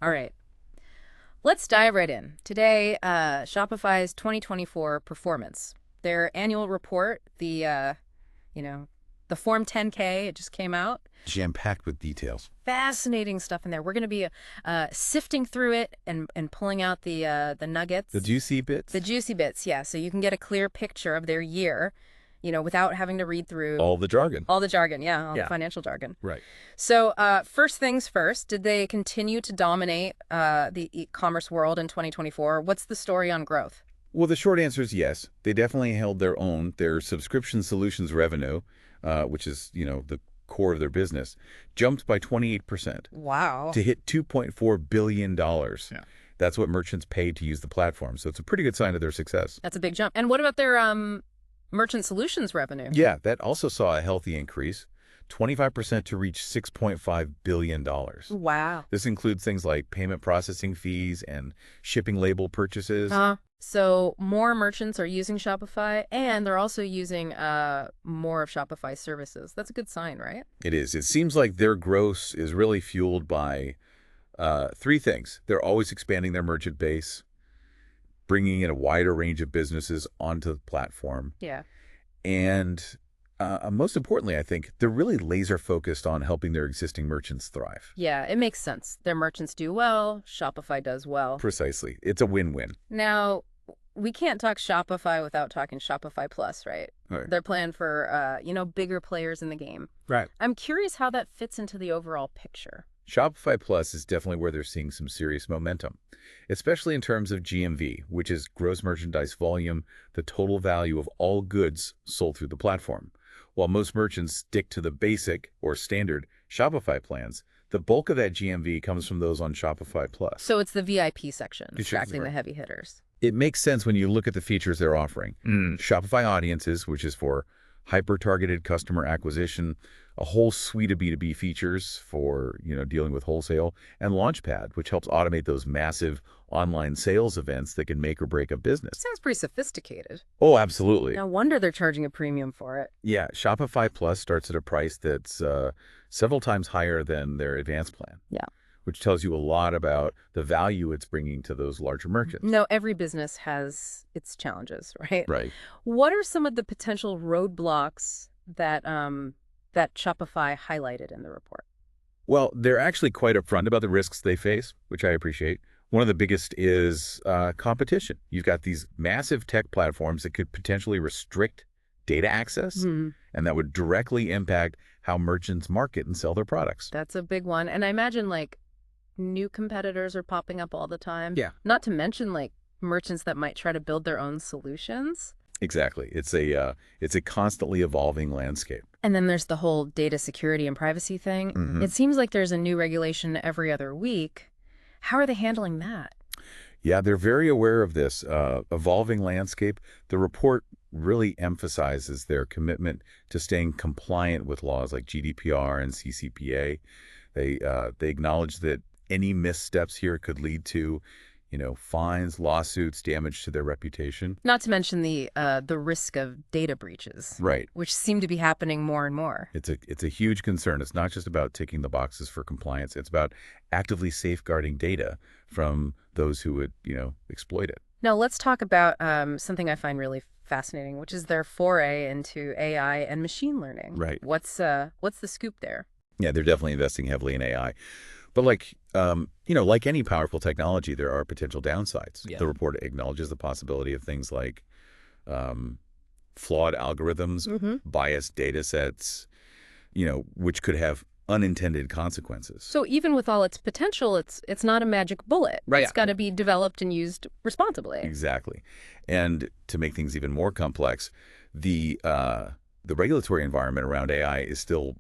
All right, let's dive right in. Today, Shopify's 2024 performance. Their annual report, you know, the Form 10K, it just came out. Jam-packed with details. Fascinating stuff in there. We're going to be sifting through it and pulling out the nuggets. The juicy bits? The juicy bits, yeah. So you can get a clear picture of their year, without having to read through All the jargon. all the jargon. Yeah, all the Yeah. financial jargon. Right. So first things first, did they continue to dominate the e-commerce world in 2024? What's the story on growth? Well, the short answer is yes. They definitely held their own. Their subscription solutions revenue, which is, the core of their business, jumped by 28% Wow. to hit $2.4 billion. Yeah. That's what merchants paid to use the platform. So it's a pretty good sign of their success. That's a big jump. And what about their merchant solutions revenue? Yeah, that also saw a healthy increase, 25% to reach $6.5 billion. Wow. This includes things like payment processing fees and shipping label purchases. So more merchants are using Shopify, and they're also using more of Shopify's services. That's a good sign, right? It is. It seems like their growth is really fueled by three things. They're always expanding their merchant base, bringing in a wider range of businesses onto the platform. Yeah. And most importantly, I think, they're really laser focused on helping their existing merchants thrive. Yeah, it makes sense. Their merchants do well, Shopify does well. Precisely. It's a win-win. Now, we can't talk Shopify without talking Shopify Plus, right? Right. They're planned for, bigger players in the game. Right. I'm curious how that fits into the overall picture. Shopify Plus is definitely where they're seeing some serious momentum, especially in terms of GMV, which is gross merchandise volume, the total value of all goods sold through the platform. While most merchants stick to the basic or standard Shopify plans, the bulk of that GMV comes from those on Shopify Plus. So it's the VIP section, It should- attracting the heavy hitters. It makes sense when you look at the features they're offering. Shopify Audiences, which is for hyper-targeted customer acquisition, a whole suite of B2B features for, dealing with wholesale, and Launchpad, which helps automate those massive online sales events that can make or break a business. Sounds pretty sophisticated. Oh, absolutely. No wonder they're charging a premium for it. Yeah, Shopify Plus starts at a price that's several times higher than their advanced plan. Yeah. Which tells you a lot about the value it's bringing to those larger merchants. No, every business has its challenges, right? Right. What are some of the potential roadblocks that Shopify highlighted in the report? Well, they're actually quite upfront about the risks they face, which I appreciate. One of the biggest is competition. You've got these massive tech platforms that could potentially restrict data access, and that would directly impact how merchants market and sell their products. That's a big one. And I imagine new competitors are popping up all the time. Yeah. Not to mention merchants that might try to build their own solutions. Exactly. It's a constantly evolving landscape. And then there's the whole data security and privacy thing. It seems like there's a new regulation every other week. How are they handling that? Yeah, they're very aware of this evolving landscape. The report really emphasizes their commitment to staying compliant with laws like GDPR and CCPA. They acknowledge that any missteps here could lead to, fines, lawsuits, damage to their reputation. Not to mention the risk of data breaches, Right. which seem to be happening more and more. It's a huge concern. It's not just about ticking the boxes for compliance. It's about actively safeguarding data from those who would, exploit it. Now let's talk about something I find really fascinating, which is their foray into AI and machine learning. Right. What's the scoop there? Yeah, they're definitely investing heavily in AI. But like any powerful technology, there are potential downsides. Yeah. The report acknowledges the possibility of things like flawed algorithms, biased data sets, which could have unintended consequences. So even with all its potential, it's not a magic bullet. Right. It's got to be developed and used responsibly. Exactly. And to make things even more complex, the regulatory environment around AI is still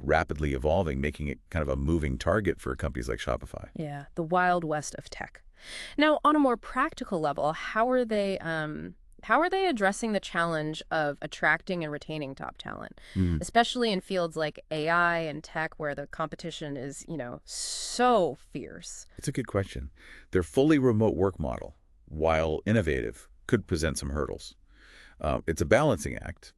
rapidly evolving, making it kind of a moving target for companies like Shopify. Yeah, the wild west of tech. Now, on a more practical level, how are they addressing the challenge of attracting and retaining top talent, especially in fields like AI and tech where the competition is, so fierce? It's a good question. Their fully remote work model, while innovative, could present some hurdles. It's a balancing act.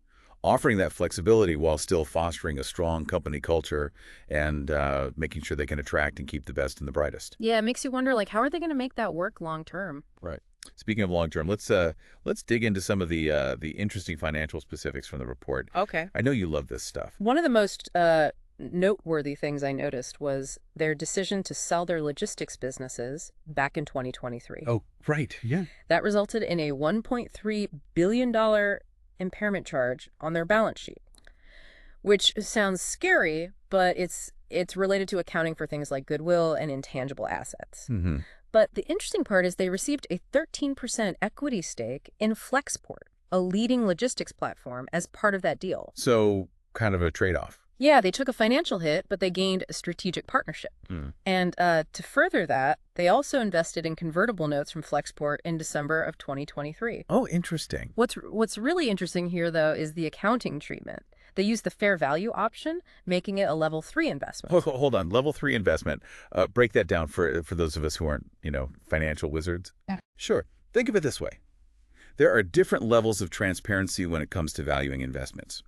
offering that flexibility while still fostering a strong company culture and making sure they can attract and keep the best and the brightest. Yeah, it makes you wonder, like, how are they going to make that work long term? Right. Speaking of long term, let's dig into some of the interesting financial specifics from the report. Okay. I know you love this stuff. One of the most noteworthy things I noticed was their decision to sell their logistics businesses back in 2023. Oh, right. Yeah. That resulted in a $1.3 billion impairment charge on their balance sheet, which sounds scary, but it's related to accounting for things like goodwill and intangible assets. Mm-hmm. But the interesting part is they received a 13% equity stake in Flexport, a leading logistics platform, as part of that deal. So kind of a trade-off. Yeah, they took a financial hit, but they gained a strategic partnership. And to further that, they also invested in convertible notes from Flexport in December of 2023. Oh, interesting. What's really interesting here, though, is the accounting treatment. They used the fair value option, making it a level 3 investment. Hold on. Level 3 investment. Break that down for those of us who aren't, financial wizards. Yeah. Sure. Think of it this way. There are different levels of transparency when it comes to valuing investments.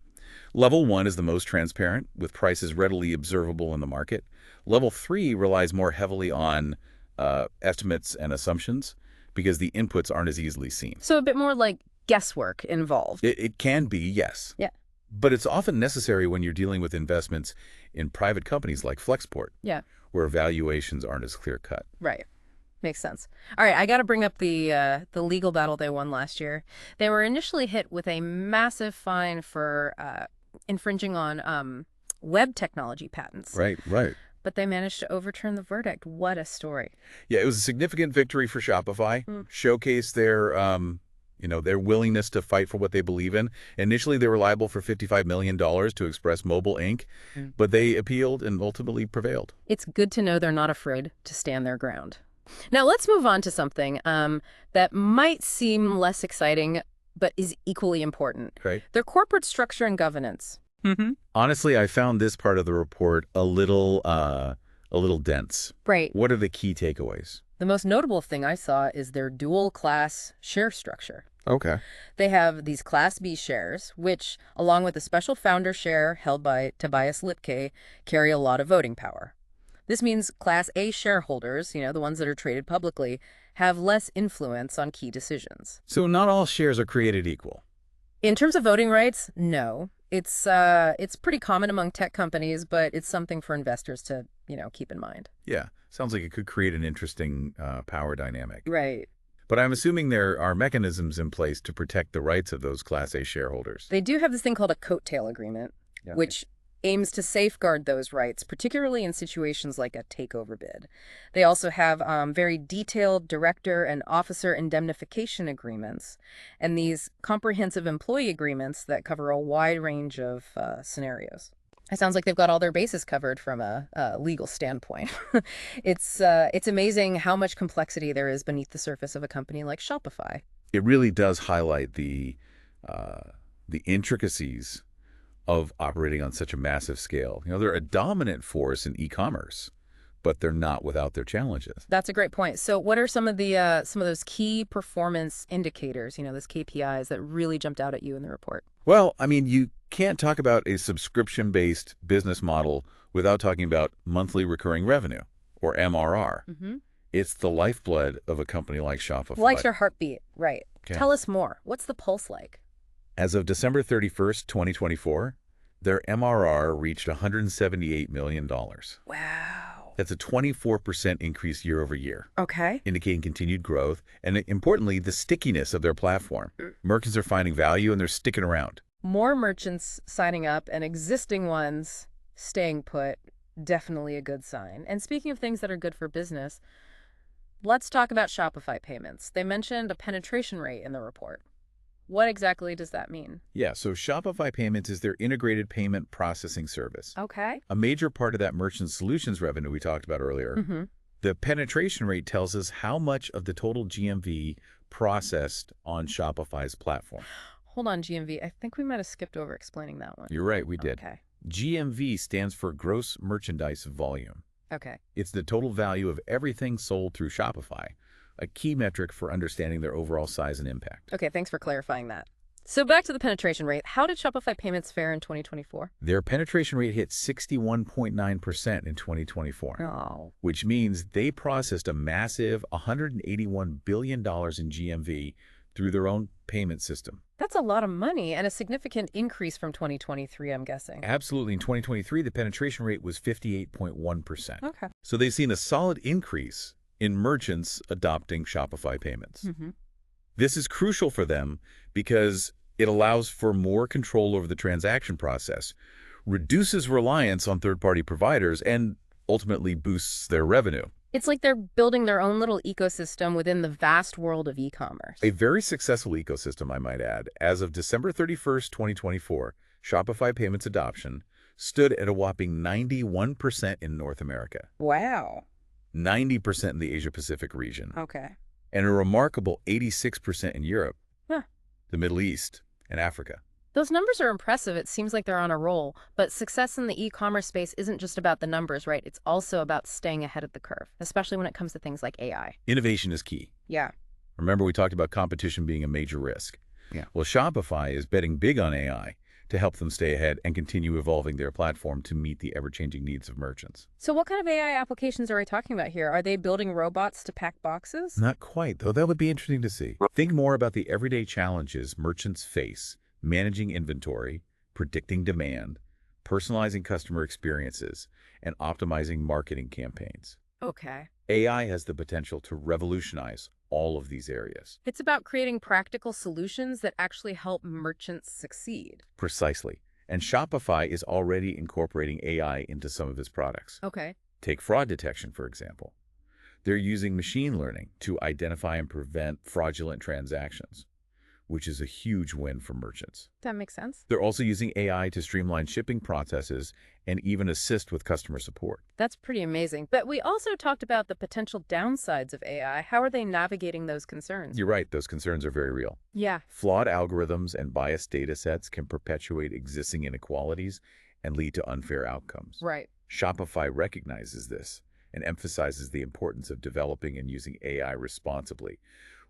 Level 1 is the most transparent, with prices readily observable in the market. Level 3 relies more heavily on estimates and assumptions because the inputs aren't as easily seen. So a bit more like guesswork involved. It can be, yes. Yeah. But it's often necessary when you're dealing with investments in private companies like Flexport, Yeah. where valuations aren't as clear-cut. Right. Makes sense. All right, I got to bring up the legal battle they won last year. They were initially hit with a massive fine for infringing on web technology patents. Right. But they managed to overturn the verdict. What a story. Yeah, it was a significant victory for Shopify, showcased their willingness to fight for what they believe in. Initially, they were liable for $55 million to Express Mobile Inc., but they appealed and ultimately prevailed. It's good to know they're not afraid to stand their ground. Now, let's move on to something that might seem less exciting, but is equally important. Right. Their corporate structure and governance. Honestly, I found this part of the report a little dense. Right. What are the key takeaways? The most notable thing I saw is their dual-class share structure. Okay. They have these Class B shares, which, along with a special founder share held by Tobias Lipke, carry a lot of voting power. This means Class A shareholders, the ones that are traded publicly, have less influence on key decisions. So not all shares are created equal. In terms of voting rights, no. It's pretty common among tech companies, but it's something for investors to, keep in mind. Yeah. Sounds like it could create an interesting power dynamic. Right. But I'm assuming there are mechanisms in place to protect the rights of those Class A shareholders. They do have this thing called a coattail agreement, which aims to safeguard those rights, particularly in situations like a takeover bid. They also have very detailed director and officer indemnification agreements, and these comprehensive employee agreements that cover a wide range of scenarios. It sounds like they've got all their bases covered from a legal standpoint. It's amazing how much complexity there is beneath the surface of a company like Shopify. It really does highlight the intricacies of operating on such a massive scale. They're a dominant force in e-commerce, but they're not without their challenges. That's a great point. So what are some of those key performance indicators, those KPIs that really jumped out at you in the report? Well, you can't talk about a subscription-based business model without talking about monthly recurring revenue, or MRR. It's the lifeblood of a company like Shopify. Like your heartbeat, right. Okay. Tell us more. What's the pulse like? As of December 31st, 2024, their MRR reached $178 million. Wow. That's a 24% increase year over year. Okay. Indicating continued growth and, importantly, the stickiness of their platform. Merchants are finding value and they're sticking around. More merchants signing up and existing ones staying put, definitely a good sign. And speaking of things that are good for business, let's talk about Shopify payments. They mentioned a penetration rate in the report. What exactly does that mean? Yeah, so Shopify Payments is their integrated payment processing service. Okay. A major part of that merchant solutions revenue we talked about earlier. The penetration rate tells us how much of the total GMV processed on Shopify's platform. Hold on, GMV. I think we might have skipped over explaining that one. You're right, we did. Okay. GMV stands for gross merchandise volume. Okay. It's the total value of everything sold through Shopify, a key metric for understanding their overall size and impact. Okay, thanks for clarifying that. So back to the penetration rate. How did Shopify Payments fare in 2024? Their penetration rate hit 61.9% in 2024, Oh. which means they processed a massive $181 billion in GMV through their own payment system. That's a lot of money and a significant increase from 2023, I'm guessing. Absolutely. In 2023, the penetration rate was 58.1%. Okay. So they've seen a solid increase in merchants adopting Shopify payments. Mm-hmm. This is crucial for them because it allows for more control over the transaction process, reduces reliance on third-party providers, and ultimately boosts their revenue. It's like they're building their own little ecosystem within the vast world of e-commerce. A very successful ecosystem, I might add. As of December 31st, 2024, Shopify payments adoption stood at a whopping 91% in North America, Wow. 90% in the Asia-Pacific region, Okay. and a remarkable 86% in Europe, Huh. the Middle East, and Africa. Those numbers are impressive. It seems like they're on a roll. But success in the e-commerce space isn't just about the numbers, right? It's also about staying ahead of the curve, especially when it comes to things like AI. Innovation is key. Yeah. Remember, we talked about competition being a major risk. Yeah. Well, Shopify is betting big on AI to help them stay ahead and continue evolving their platform to meet the ever-changing needs of merchants. So what kind of AI applications are we talking about here? Are they building robots to pack boxes? Not quite, though that would be interesting to see. Think more about the everyday challenges merchants face, managing inventory, predicting demand, personalizing customer experiences, and optimizing marketing campaigns. Okay. AI has the potential to revolutionize all of these areas. It's about creating practical solutions that actually help merchants succeed. Precisely. And Shopify is already incorporating AI into some of its products. Okay. Take fraud detection, for example. They're using machine learning to identify and prevent fraudulent transactions, which is a huge win for merchants. That makes sense. They're also using AI to streamline shipping processes and even assist with customer support. That's pretty amazing. But we also talked about the potential downsides of AI. How are they navigating those concerns? You're right, those concerns are very real. Yeah. Flawed algorithms and biased data sets can perpetuate existing inequalities and lead to unfair outcomes. Right. Shopify recognizes this and emphasizes the importance of developing and using AI responsibly,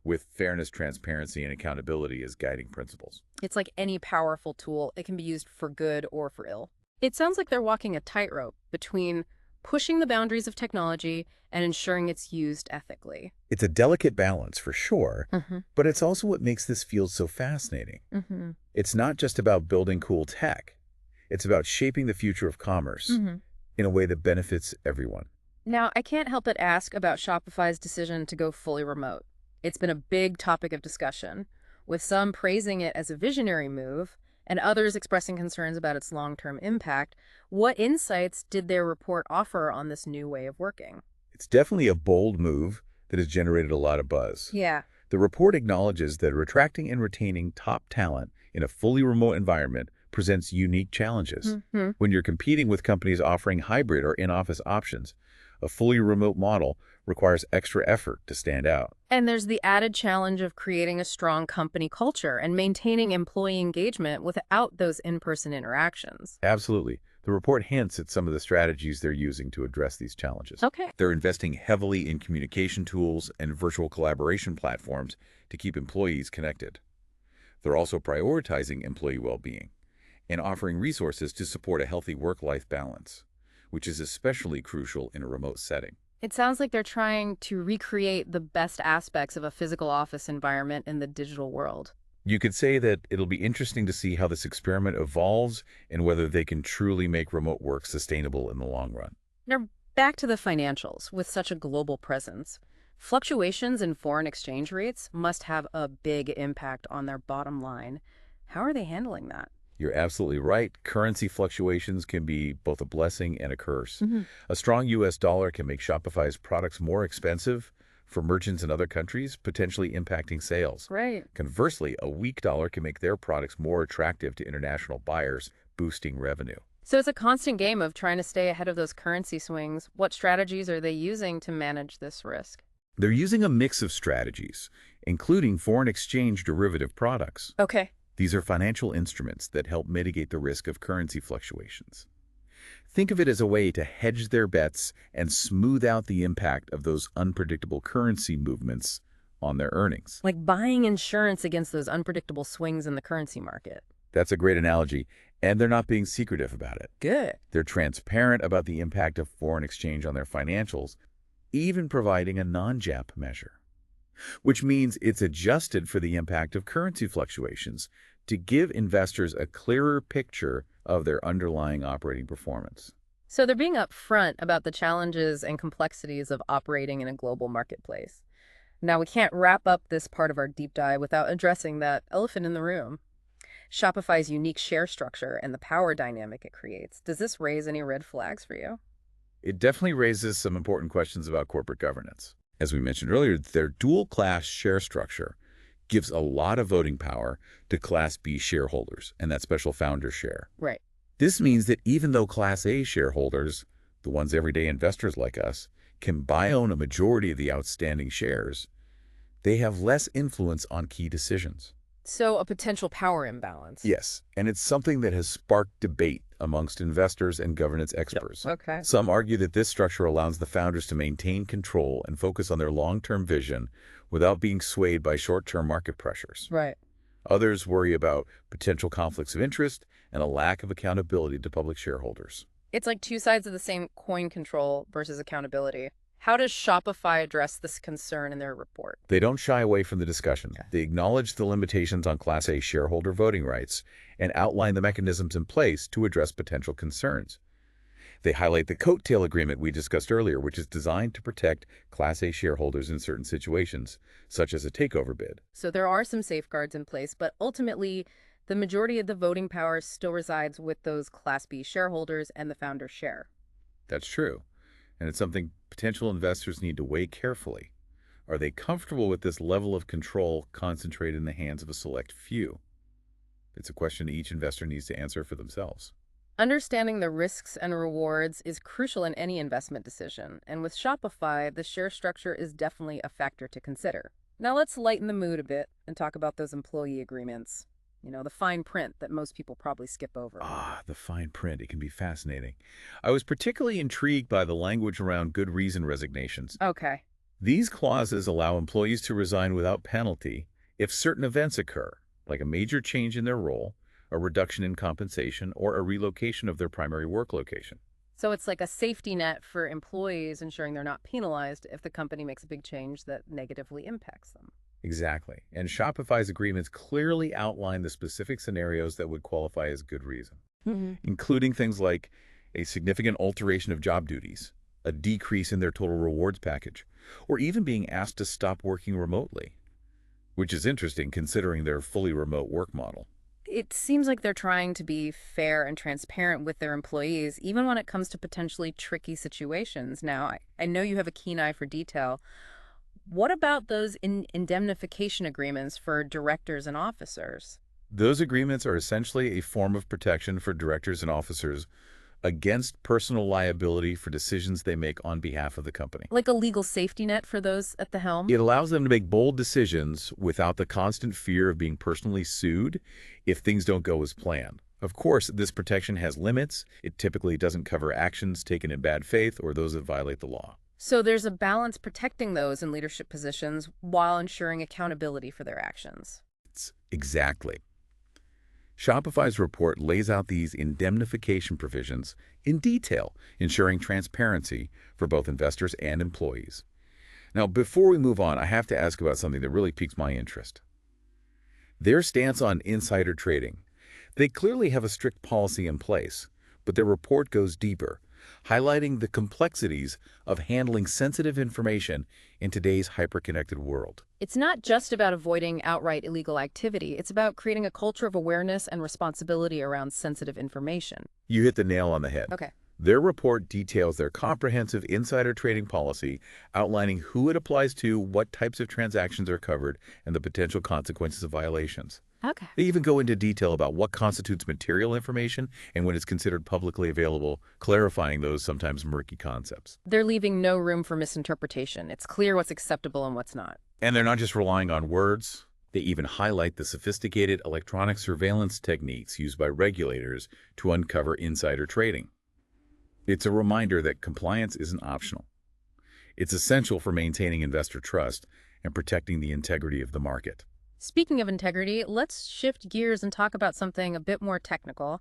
with fairness, transparency, and accountability as guiding principles. It's like any powerful tool. It can be used for good or for ill. It sounds like they're walking a tightrope between pushing the boundaries of technology and ensuring it's used ethically. It's a delicate balance for sure, Mm-hmm. but it's also what makes this field so fascinating. Mm-hmm. It's not just about building cool tech. It's about shaping the future of commerce Mm-hmm. in a way that benefits everyone. Now, I can't help but ask about Shopify's decision to go fully remote. It's been a big topic of discussion, with some praising it as a visionary move and others expressing concerns about its long-term impact. What insights did their report offer on this new way of working? It's definitely a bold move that has generated a lot of buzz. Yeah. The report acknowledges that attracting and retaining top talent in a fully remote environment presents unique challenges. Mm-hmm. When you're competing with companies offering hybrid or in-office options, a fully remote model requires extra effort to stand out. And there's the added challenge of creating a strong company culture and maintaining employee engagement without those in-person interactions. Absolutely. The report hints at some of the strategies they're using to address these challenges. Okay. They're investing heavily in communication tools and virtual collaboration platforms to keep employees connected. They're also prioritizing employee well-being and offering resources to support a healthy work-life balance, which is especially crucial in a remote setting. It sounds like they're trying to recreate the best aspects of a physical office environment in the digital world. You could say that it'll be interesting to see how this experiment evolves and whether they can truly make remote work sustainable in the long run. Now, back to the financials. With such a global presence, fluctuations in foreign exchange rates must have a big impact on their bottom line. How are they handling that? You're absolutely right. Currency fluctuations can be both a blessing and a curse. Mm-hmm. A strong U.S. dollar can make Shopify's products more expensive for merchants in other countries, potentially impacting sales. Right. Conversely, a weak dollar can make their products more attractive to international buyers, boosting revenue. So it's a constant game of trying to stay ahead of those currency swings. What strategies are they using to manage this risk? They're using a mix of strategies, including foreign exchange derivative products. Okay. These are financial instruments that help mitigate the risk of currency fluctuations. Think of it as a way to hedge their bets and smooth out the impact of those unpredictable currency movements on their earnings. Like buying insurance against those unpredictable swings in the currency market. That's a great analogy, and they're not being secretive about it. Good. They're transparent about the impact of foreign exchange on their financials, even providing a non-GAAP measure, which means it's adjusted for the impact of currency fluctuations to give investors a clearer picture of their underlying operating performance. So they're being upfront about the challenges and complexities of operating in a global marketplace. Now, we can't wrap up this part of our deep dive without addressing that elephant in the room. Shopify's unique share structure and the power dynamic it creates. Does this raise any red flags for you? It definitely raises some important questions about corporate governance. As we mentioned earlier, their dual-class share structure gives a lot of voting power to Class B shareholders and that special founder share. Right. This means that even though Class A shareholders, the ones everyday investors like us, can own a majority of the outstanding shares, they have less influence on key decisions. So a potential power imbalance. Yes, and it's something that has sparked debate amongst investors and governance experts. Yep. Okay. Some argue that this structure allows the founders to maintain control and focus on their long-term vision without being swayed by short-term market pressures. Right. Others worry about potential conflicts of interest and a lack of accountability to public shareholders. It's like two sides of the same coin, control versus accountability. How does Shopify address this concern in their report? They don't shy away from the discussion. Okay. They acknowledge the limitations on Class A shareholder voting rights and outline the mechanisms in place to address potential concerns. They highlight the coattail agreement we discussed earlier, which is designed to protect Class A shareholders in certain situations, such as a takeover bid. So there are some safeguards in place, but ultimately, the majority of the voting power still resides with those Class B shareholders and the founder share. That's true, and it's something potential investors need to weigh carefully. Are they comfortable with this level of control concentrated in the hands of a select few? It's a question each investor needs to answer for themselves. Understanding the risks and rewards is crucial in any investment decision, and with Shopify, the share structure is definitely a factor to consider. Now let's lighten the mood a bit and talk about those employee agreements. You know, the fine print that most people probably skip over. The fine print. It can be fascinating. I was particularly intrigued by the language around good reason resignations. Okay. These clauses allow employees to resign without penalty if certain events occur, like a major change in their role, a reduction in compensation, or a relocation of their primary work location. So it's like a safety net for employees, ensuring they're not penalized if the company makes a big change that negatively impacts them. Exactly. And Shopify's agreements clearly outline the specific scenarios that would qualify as good reason, including things like a significant alteration of job duties, a decrease in their total rewards package, or even being asked to stop working remotely, which is interesting considering their fully remote work model. It seems like they're trying to be fair and transparent with their employees, even when it comes to potentially tricky situations. Now, I know you have a keen eye for detail. What about those indemnification agreements for directors and officers? Those agreements are essentially a form of protection for directors and officers against personal liability for decisions they make on behalf of the company. Like a legal safety net for those at the helm? It allows them to make bold decisions without the constant fear of being personally sued if things don't go as planned. Of course, this protection has limits. It typically doesn't cover actions taken in bad faith or those that violate the law. So there's a balance protecting those in leadership positions while ensuring accountability for their actions. Exactly. Shopify's report lays out these indemnification provisions in detail, ensuring transparency for both investors and employees. Now, before we move on, I have to ask about something that really piques my interest. Their stance on insider trading. They clearly have a strict policy in place, but their report goes deeper, highlighting the complexities of handling sensitive information in today's hyper-connected world. It's not just about avoiding outright illegal activity. It's about creating a culture of awareness and responsibility around sensitive information. You hit the nail on the head. Okay. Their report details their comprehensive insider trading policy, outlining who it applies to, what types of transactions are covered, and the potential consequences of violations. Okay. They even go into detail about what constitutes material information and when it's considered publicly available, clarifying those sometimes murky concepts. They're leaving no room for misinterpretation. It's clear what's acceptable and what's not. And they're not just relying on words. They even highlight the sophisticated electronic surveillance techniques used by regulators to uncover insider trading. It's a reminder that compliance isn't optional. It's essential for maintaining investor trust and protecting the integrity of the market. Speaking of integrity, let's shift gears and talk about something a bit more technical.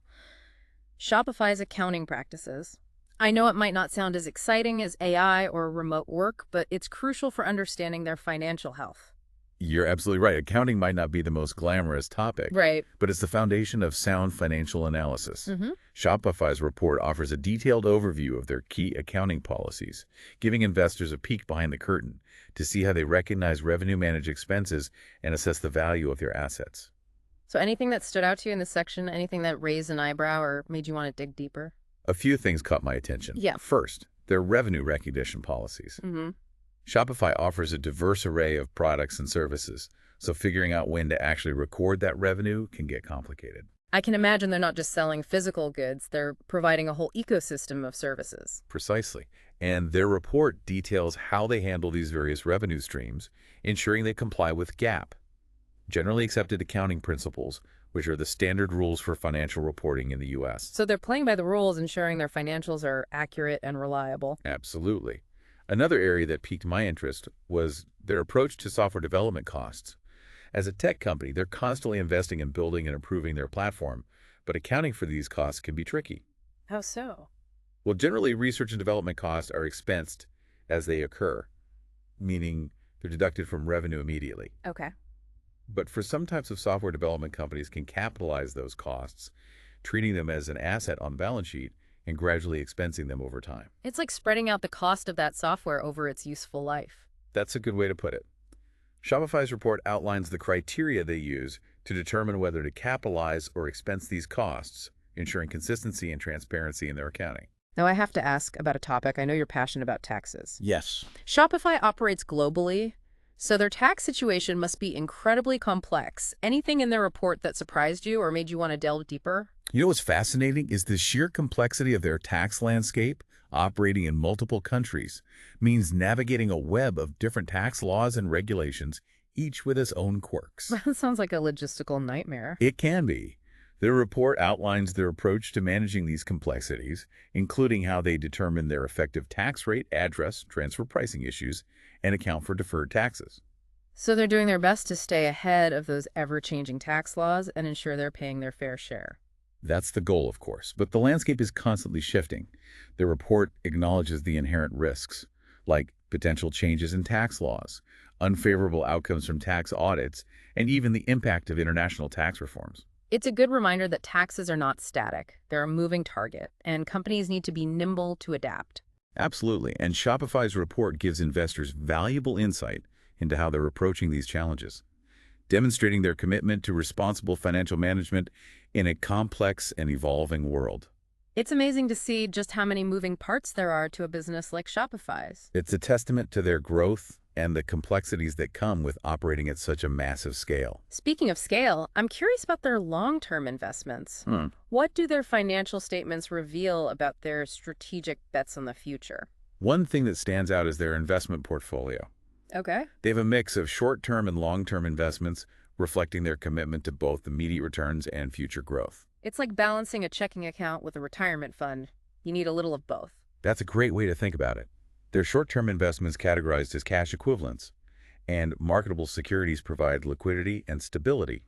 Shopify's accounting practices. I know it might not sound as exciting as AI or remote work, but it's crucial for understanding their financial health. You're absolutely right. Accounting might not be the most glamorous topic, Right. but it's the foundation of sound financial analysis. Mm-hmm. Shopify's report offers a detailed overview of their key accounting policies, giving investors a peek behind the curtain to see how they recognize revenue managed expenses and assess the value of their assets. So anything that stood out to you in this section, anything that raised an eyebrow or made you want to dig deeper? A few things caught my attention. Yeah. First, their revenue recognition policies. Mm-hmm. Shopify offers a diverse array of products and services, so figuring out when to actually record that revenue can get complicated. I can imagine they're not just selling physical goods, they're providing a whole ecosystem of services. Precisely. And their report details how they handle these various revenue streams, ensuring they comply with GAAP, generally accepted accounting principles, which are the standard rules for financial reporting in the U.S. So they're playing by the rules, ensuring their financials are accurate and reliable. Absolutely. Another area that piqued my interest was their approach to software development costs. As a tech company, they're constantly investing in building and improving their platform, but accounting for these costs can be tricky. How so? Well, generally, research and development costs are expensed as they occur, meaning they're deducted from revenue immediately. Okay. But for some types of software development companies can capitalize those costs, treating them as an asset on the balance sheet and gradually expensing them over time. It's like spreading out the cost of that software over its useful life. That's a good way to put it. Shopify's report outlines the criteria they use to determine whether to capitalize or expense these costs, ensuring consistency and transparency in their accounting. Now, I have to ask about a topic. I know you're passionate about taxes. Yes. Shopify operates globally, so their tax situation must be incredibly complex. Anything in their report that surprised you or made you want to delve deeper? You know what's fascinating is the sheer complexity of their tax landscape. Operating in multiple countries means navigating a web of different tax laws and regulations, each with its own quirks. That sounds like a logistical nightmare. It can be. The report outlines their approach to managing these complexities, including how they determine their effective tax rate, address, transfer pricing issues, and account for deferred taxes. So they're doing their best to stay ahead of those ever-changing tax laws and ensure they're paying their fair share. That's the goal, of course, but the landscape is constantly shifting. The report acknowledges the inherent risks, like potential changes in tax laws, unfavorable outcomes from tax audits, and even the impact of international tax reforms. It's a good reminder that taxes are not static. They're a moving target, and companies need to be nimble to adapt. Absolutely, and Shopify's report gives investors valuable insight into how they're approaching these challenges, demonstrating their commitment to responsible financial management in a complex and evolving world. It's amazing to see just how many moving parts there are to a business like Shopify's. It's a testament to their growth and the complexities that come with operating at such a massive scale. Speaking of scale, I'm curious about their long-term investments. What do their financial statements reveal about their strategic bets on the future? One thing that stands out is their investment portfolio. Okay. They have a mix of short-term and long-term investments, reflecting their commitment to both immediate returns and future growth. It's like balancing a checking account with a retirement fund. You need a little of both. That's a great way to think about it. Their short-term investments categorized as cash equivalents, and marketable securities provide liquidity and stability.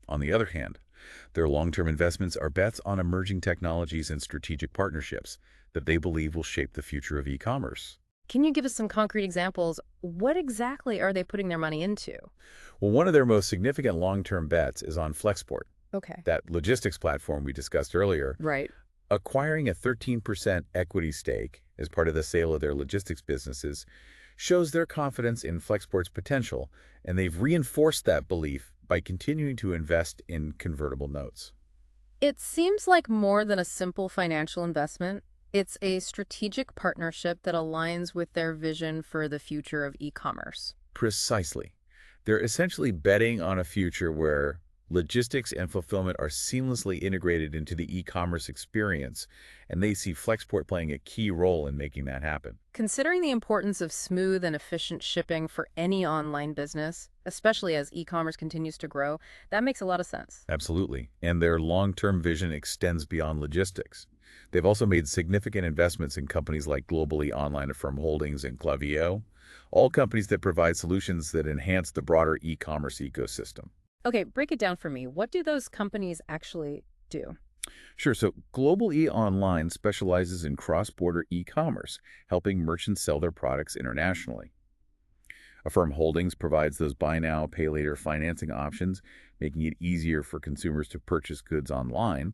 On the other hand, their long-term investments are bets on emerging technologies and strategic partnerships that they believe will shape the future of e-commerce. Can you give us some concrete examples? What exactly are they putting their money into? Well, one of their most significant long-term bets is on Flexport, Okay. that logistics platform we discussed earlier. Right. Acquiring a 13% equity stake as part of the sale of their logistics businesses shows their confidence in Flexport's potential, and they've reinforced that belief by continuing to invest in convertible notes. It seems like more than a simple financial investment. It's a strategic partnership that aligns with their vision for the future of e-commerce. Precisely. They're essentially betting on a future where logistics and fulfillment are seamlessly integrated into the e-commerce experience, and they see Flexport playing a key role in making that happen. Considering the importance of smooth and efficient shipping for any online business, especially as e-commerce continues to grow, that makes a lot of sense. Absolutely. And their long-term vision extends beyond logistics. They've also made significant investments in companies like Globally Online Affirm Holdings and Klaviyo, all companies that provide solutions that enhance the broader e-commerce ecosystem. Okay, break it down for me. What do those companies actually do? Sure, so Global E Online specializes in cross-border e-commerce, helping merchants sell their products internationally. Affirm Holdings provides those buy now, pay later financing options, making it easier for consumers to purchase goods online.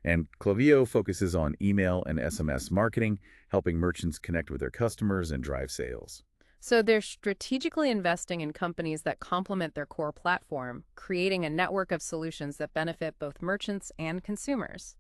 And Klaviyo focuses on email and SMS marketing, helping merchants connect with their customers and drive sales. So they're strategically investing in companies that complement their core platform, creating a network of solutions that benefit both merchants and consumers.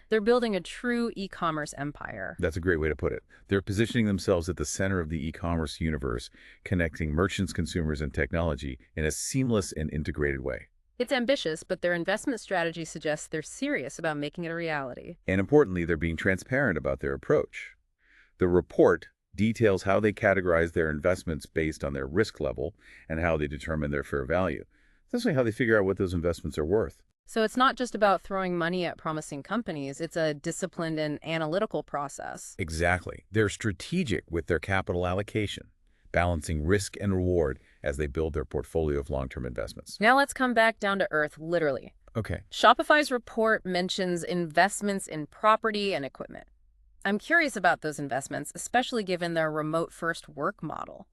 They're building a true e-commerce empire. That's a great way to put it. They're positioning themselves at the center of the e-commerce universe, connecting merchants, consumers, and technology in a seamless and integrated way. It's ambitious, but their investment strategy suggests they're serious about making it a reality. And importantly, they're being transparent about their approach. The report details how they categorize their investments based on their risk level and how they determine their fair value. Essentially how they figure out what those investments are worth. So it's not just about throwing money at promising companies, it's a disciplined and analytical process. Exactly. They're strategic with their capital allocation, balancing risk and reward as they build their portfolio of long-term investments. Now let's come back down to earth, literally. Okay. Shopify's report mentions investments in property and equipment. I'm curious about those investments, especially given their remote-first work model.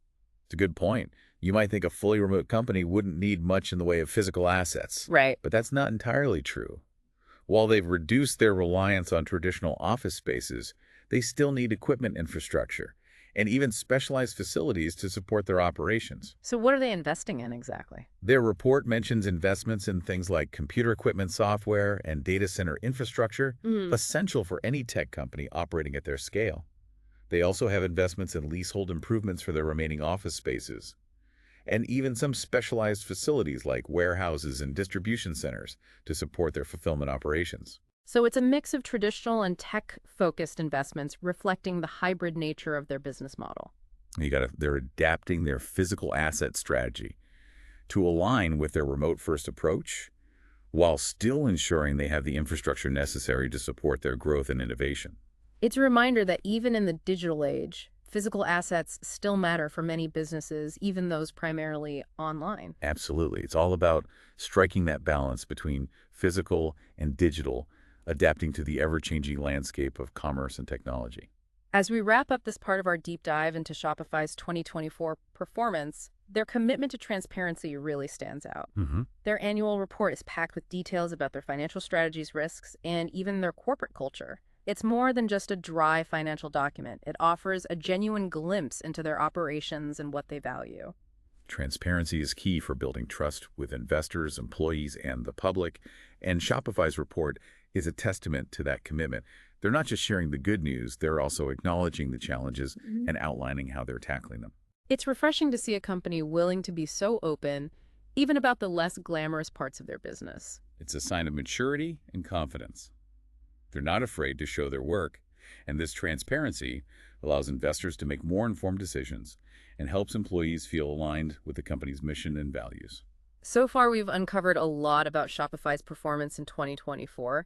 It's a good point. You might think a fully remote company wouldn't need much in the way of physical assets. Right. But that's not entirely true. While they've reduced their reliance on traditional office spaces, they still need equipment infrastructure and even specialized facilities to support their operations. So what are they investing in exactly? Their report mentions investments in things like computer equipment software and data center infrastructure, essential for any tech company operating at their scale. They also have investments in leasehold improvements for their remaining office spaces, and even some specialized facilities like warehouses and distribution centers to support their fulfillment operations. So it's a mix of traditional and tech-focused investments reflecting the hybrid nature of their business model. They're adapting their physical asset strategy to align with their remote-first approach while still ensuring they have the infrastructure necessary to support their growth and innovation. It's a reminder that even in the digital age, physical assets still matter for many businesses, even those primarily online. Absolutely. It's all about striking that balance between physical and digital, adapting to the ever-changing landscape of commerce and technology. As we wrap up this part of our deep dive into Shopify's 2024 performance, their commitment to transparency really stands out. Their annual report is packed with details about their financial strategies, risks, and even their corporate culture. It's more than just a dry financial document. It offers a genuine glimpse into their operations and what they value. Transparency is key for building trust with investors, employees, and the public, and Shopify's report is a testament to that commitment. They're not just sharing the good news, they're also acknowledging the challenges and outlining how they're tackling them. It's refreshing to see a company willing to be so open, even about the less glamorous parts of their business. It's a sign of maturity and confidence. They're not afraid to show their work, and this transparency allows investors to make more informed decisions and helps employees feel aligned with the company's mission and values. So far, we've uncovered a lot about Shopify's performance in 2024.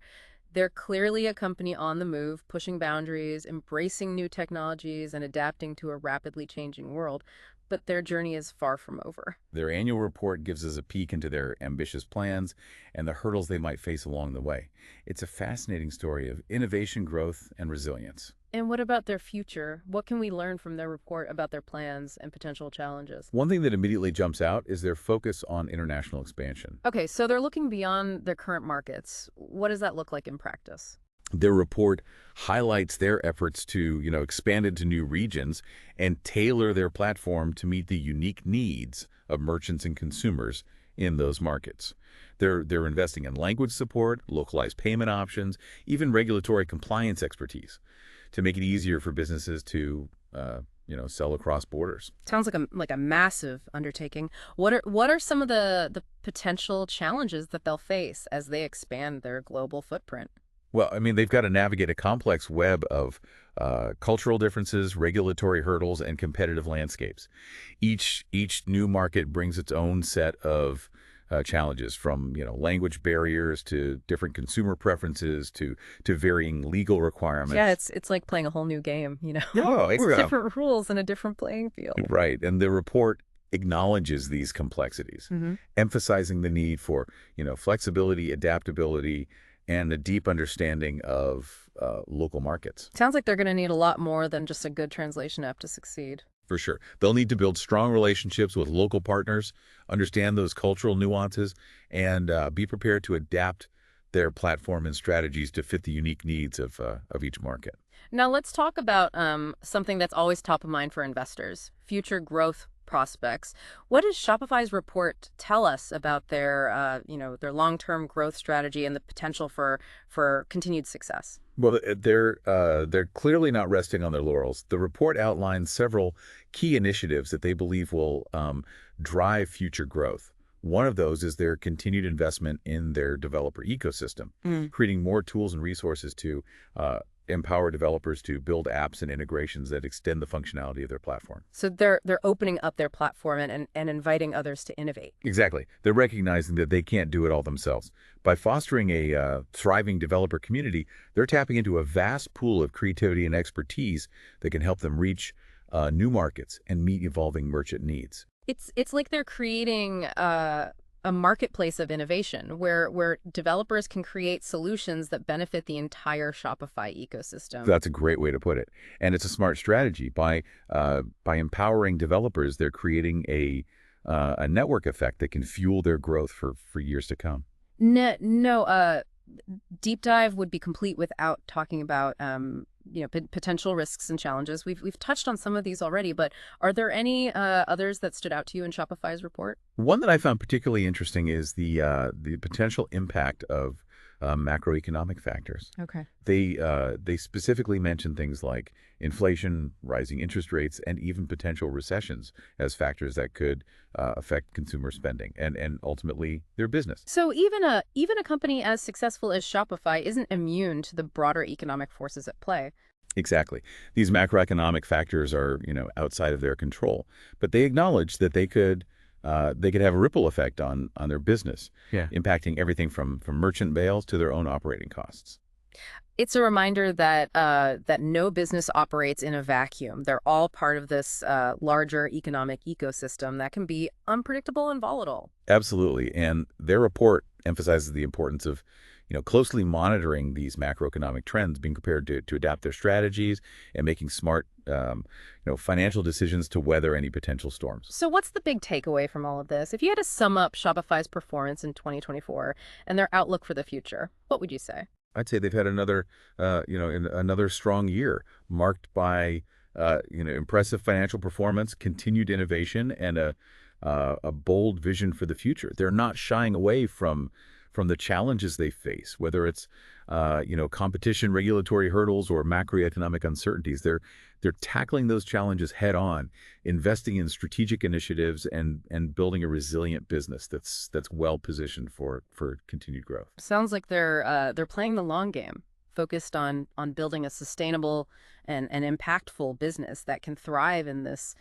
They're clearly a company on the move, pushing boundaries, embracing new technologies, and adapting to a rapidly changing world. But their journey is far from over. Their annual report gives us a peek into their ambitious plans and the hurdles they might face along the way. It's a fascinating story of innovation, growth, and resilience. And what about their future? What can we learn from their report about their plans and potential challenges? One thing that immediately jumps out is their focus on international expansion. Okay, so they're looking beyond their current markets. What does that look like in practice? Their report highlights their efforts to, expand into new regions and tailor their platform to meet the unique needs of merchants and consumers in those markets. They're investing in language support, localized payment options, even regulatory compliance expertise to make it easier for businesses to, sell across borders. Sounds like a massive undertaking. What are some of the potential challenges that they'll face as they expand their global footprint? Well, they've got to navigate a complex web of cultural differences, regulatory hurdles, and competitive landscapes. Each new market brings its own set of challenges, from language barriers to different consumer preferences to varying legal Yeah, requirements. it's like playing a whole new game, Oh, It's yeah. different rules and a different playing field. Right. And the report acknowledges these complexities, Hmm. emphasizing the need for, flexibility, adaptability, and a deep understanding of local markets. Sounds like they're going to need a lot more than just a good translation app to succeed. For sure. They'll need to build strong relationships with local partners, understand those cultural nuances, and be prepared to adapt their platform and strategies to fit the unique needs of each market. Now let's talk about something that's always top of mind for investors: future growth prospects. What does Shopify's report tell us about their long-term growth strategy and the potential for continued success? Well, they're clearly not resting on their laurels. The report outlines several key initiatives that they believe will drive future growth. One of those is their continued investment in their developer ecosystem, creating more tools and resources to empower developers to build apps and integrations that extend the functionality of their platform. So they're opening up their platform and inviting others to innovate. Exactly. They're recognizing that they can't do it all themselves. By fostering a thriving developer community, they're tapping into a vast pool of creativity and expertise that can help them reach new markets and meet evolving merchant needs. It's like they're creating a marketplace of innovation where developers can create solutions that benefit the entire Shopify ecosystem. That's a great way to put it. And it's a smart strategy. By empowering developers, they're creating a network effect that can fuel their growth for years to come. No, no, deep dive would be complete without talking about potential risks and challenges. We've touched on some of these already, but are there any others that stood out to you in Shopify's report? One that I found particularly interesting is the potential impact of macroeconomic factors. Okay. They specifically mention things like inflation, rising interest rates, and even potential recessions as factors that could affect consumer spending and ultimately their business. So even a company as successful as Shopify isn't immune to the broader economic forces at play. Exactly. These macroeconomic factors are, outside of their control, but they acknowledge that they could have a ripple effect on their business, Yeah. impacting everything from merchant bales to their own operating costs. It's a reminder that no business operates in a vacuum. They're all part of this larger economic ecosystem that can be unpredictable and volatile. Absolutely. And their report emphasizes the importance of, closely monitoring these macroeconomic trends, being prepared to adapt their strategies and making smart, financial decisions to weather any potential storms. So what's the big takeaway from all of this? If you had to sum up Shopify's performance in 2024 and their outlook for the future, what would you say? I'd say they've had another strong year marked by, impressive financial performance, continued innovation, and a bold vision for the future. They're not shying away from the challenges they face, whether it's competition, regulatory hurdles, or macroeconomic uncertainties. They're tackling those challenges head on, investing in strategic initiatives and building a resilient business that's well positioned for continued growth. Sounds like they're playing the long game, focused on building a sustainable and impactful business that can thrive in this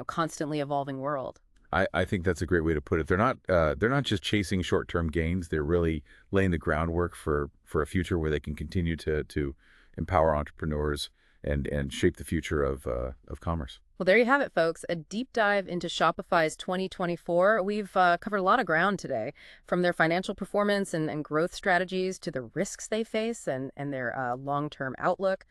constantly evolving world. I think that's a great way to put it. They're not just chasing short-term gains. They're really laying the groundwork for a future where they can continue to empower entrepreneurs and shape the future of commerce. Well, there you have it, folks. A deep dive into Shopify's 2024. We've covered a lot of ground today, from their financial performance and growth strategies to the risks they face and their long-term outlook.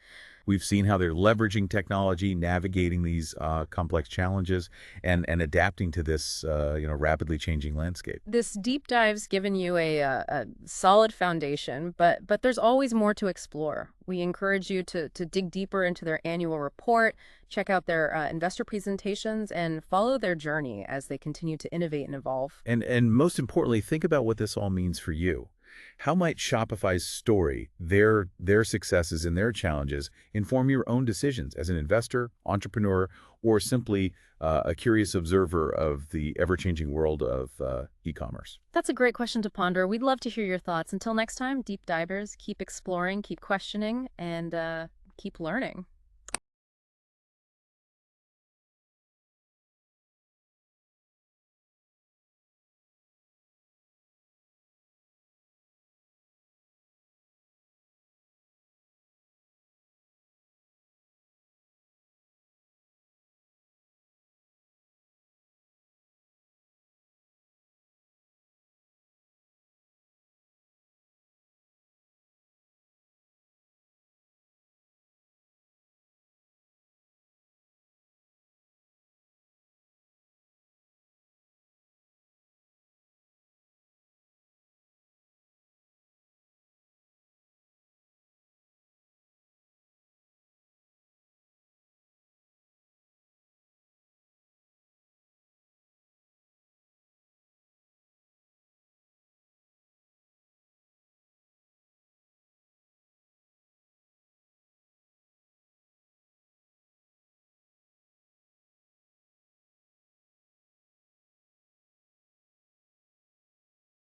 We've seen how they're leveraging technology, navigating these complex challenges, and adapting to this rapidly changing landscape. This deep dive's given you a solid foundation, but there's always more to explore. We encourage you to dig deeper into their annual report, check out their investor presentations, and follow their journey as they continue to innovate and evolve. And most importantly, think about what this all means for you. How might Shopify's story, their successes and their challenges, inform your own decisions as an investor, entrepreneur, or simply a curious observer of the ever-changing world of e-commerce? That's a great question to ponder. We'd love to hear your thoughts. Until next time, deep divers, keep exploring, keep questioning, and keep learning.